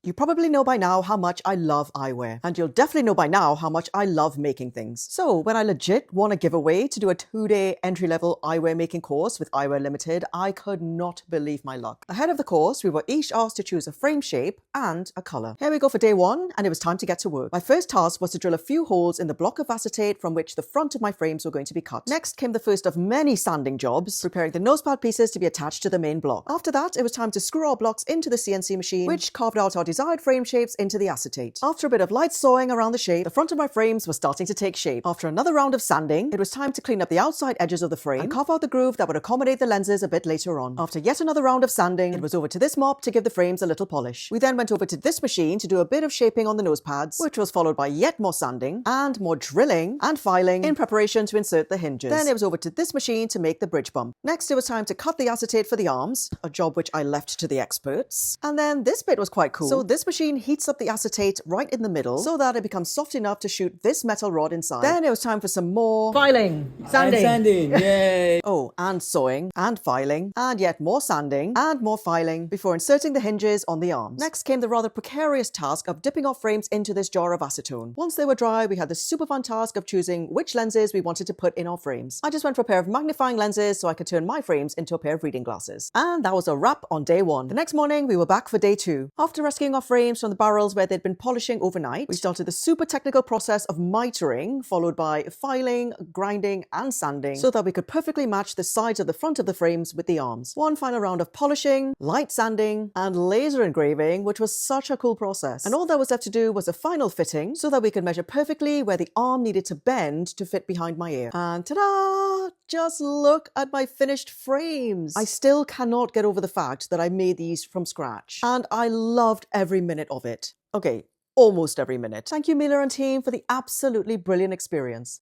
You probably know by now how much I love eyewear, and you'll definitely know by now how much I love making things. So when I legit won a giveaway to do a 2-day entry-level eyewear making course with Eyewear Limited, I could not believe my luck. Ahead of the course, we were each asked to choose a frame shape and a colour. Here we go for day one, and it was time to get to work. My first task was to drill a few holes in the block of acetate from which the front of my frames were going to be cut. Next came the first of many sanding jobs, preparing the nosepad pieces to be attached to the main block. After that, it was time to screw our blocks into the CNC machine, which carved out our desired frame shapes into the acetate. After a bit of light sawing around the shape, the front of my frames was starting to take shape. After another round of sanding, it was time to clean up the outside edges of the frame and carve out the groove that would accommodate the lenses a bit later on. After yet another round of sanding, it was over to this mop to give the frames a little polish. We then went over to this machine to do a bit of shaping on the nose pads, which was followed by yet more sanding and more drilling and filing in preparation to insert the hinges. Then it was over to this machine to make the bridge bump. Next, it was time to cut the acetate for the arms, a job which I left to the experts. And then this bit was quite cool. So this machine heats up the acetate right in the middle so that it becomes soft enough to shoot this metal rod inside. Then it was time for some more filing, sanding. And sanding, yay! Oh, and sewing, and filing, and yet more sanding, and more filing before inserting the hinges on the arms. Next came the rather precarious task of dipping our frames into this jar of acetone. Once they were dry, we had the super fun task of choosing which lenses we wanted to put in our frames. I just went for a pair of magnifying lenses so I could turn my frames into a pair of reading glasses. And that was a wrap on day one. The next morning, we were back for day two. After rescuing our frames from the barrels where they'd been polishing overnight, we started the super technical process of mitering, followed by filing, grinding, and sanding so that we could perfectly match the sides of the front of the frames with the arms. One final round of polishing, light sanding, and laser engraving, which was such a cool process. And all that was left to do was a final fitting so that we could measure perfectly where the arm needed to bend to fit behind my ear. And ta-da! Just look at my finished frames. I still cannot get over the fact that I made these from scratch, and I loved every minute of it. Okay, almost every minute. Thank you, Mila and team, for the absolutely brilliant experience.